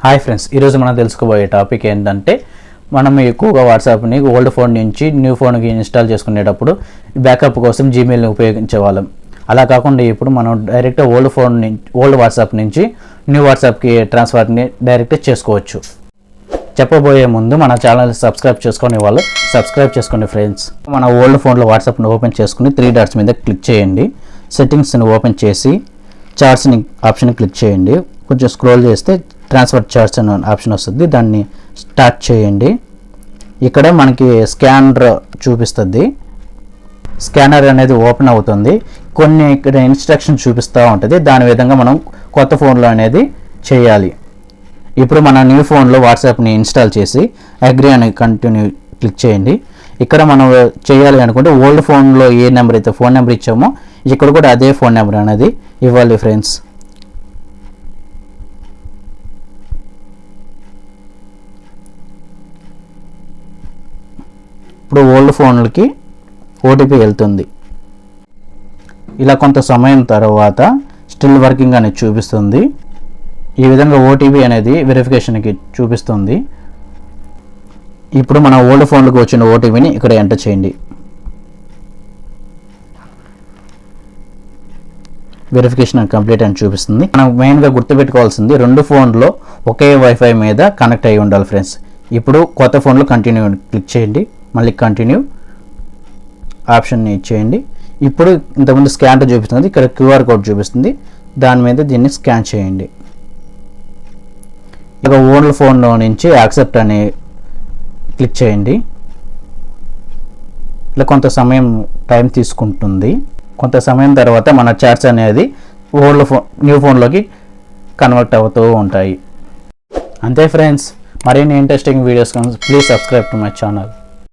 Hi friends, ఈరోజు మనం తెలుసుకోబోయే టాపిక్ ఏంటంటే మనం ఎక్కువగా వాట్సాప్ని ఓల్డ్ ఫోన్ నుంచి న్యూ ఫోన్కి ఇన్స్టాల్ చేసుకునేటప్పుడు బ్యాకప్ కోసం జీమెయిల్ని ఉపయోగించే వాళ్ళం. అలా కాకుండా ఇప్పుడు మనం డైరెక్ట్ ఓల్డ్ వాట్సాప్ నుంచి న్యూ వాట్సాప్కి ట్రాన్స్ఫర్ని డైరెక్ట్ చేసుకోవచ్చు. చెప్పబోయే ముందు మన ఛానల్ సబ్స్క్రైబ్ చేసుకునే వాళ్ళు సబ్స్క్రైబ్ చేసుకోండి ఫ్రెండ్స్. మన ఓల్డ్ ఫోన్లో వాట్సాప్ని ఓపెన్ చేసుకుని 3 డాట్స్ మీద క్లిక్ చేయండి. సెట్టింగ్స్ని ఓపెన్ చేసి చార్ట్స్ని ఆప్షన్ క్లిక్ చేయండి. కొంచెం స్క్రోల్ చేస్తే ట్రాన్స్ఫర్ చార్ట్స్ అనే ఆప్షన్ వస్తుంది, దాన్ని స్టార్ట్ చేయండి. ఇక్కడ మనకి స్కానర్ చూపిస్తుంది. స్కానర్ అనేది ఓపెన్ అవుతుంది. కొన్ని ఇక్కడ ఇన్స్ట్రక్షన్ చూపిస్తూ ఉంటుంది. దాని విధంగా మనం కొత్త ఫోన్లో అనేది చేయాలి. ఇప్పుడు మన న్యూ ఫోన్లో వాట్సాప్ని ఇన్స్టాల్ చేసి అగ్రీ అని కంటిన్యూ క్లిక్ చేయండి. ఇక్కడ మనం చేయాలి అనుకుంటే ఓల్డ్ ఫోన్లో ఏ నెంబర్ అయితే ఫోన్ నెంబర్ ఇచ్చామో ఇక్కడ కూడా అదే ఫోన్ నెంబర్ అనేది ఇవ్వాలి ఫ్రెండ్స్. ఇప్పుడు ఓల్డ్ ఫోన్లకి ఓటీపీ వెళ్తుంది. ఇలా కొంత సమయం తర్వాత స్టిల్ వర్కింగ్ అనేది చూపిస్తుంది. ఈ విధంగా ఓటీపీ అనేది వెరిఫికేషన్కి చూపిస్తుంది. ఇప్పుడు మన ఓల్డ్ ఫోన్లకు వచ్చిన ఓటీపీని ఇక్కడ ఎంటర్ చేయండి. వెరిఫికేషన్ కంప్లీట్ అని చూపిస్తుంది. మనం మెయిన్గా గుర్తుపెట్టుకోవాల్సింది 2 ఫోన్లో ఒకే వైఫై మీద కనెక్ట్ అయి ఉండాలి ఫ్రెండ్స్. ఇప్పుడు కొత్త ఫోన్లో కంటిన్యూ క్లిక్ చేయండి. మళ్ళీ కంటిన్యూ ఆప్షన్ని ఇచ్చేయండి. ఇప్పుడు ఇంతకుముందు స్కాన్ చూపిస్తుంది, ఇక్కడ క్యూఆర్ కోడ్ చూపిస్తుంది, దాని మీద దీన్ని స్కాన్ చేయండి. ఇక ఓల్డ్ ఫోన్లో నుంచి యాక్సెప్ట్ అని క్లిక్ చేయండి. ఇలా కొంత సమయం టైం తీసుకుంటుంది. కొంత సమయం తర్వాత మన చాట్స్ అనేది న్యూ ఫోన్లోకి కన్వర్ట్ అవుతూ ఉంటాయి. అంతే ఫ్రెండ్స్, మరిన్ని interesting videos please subscribe to my channel.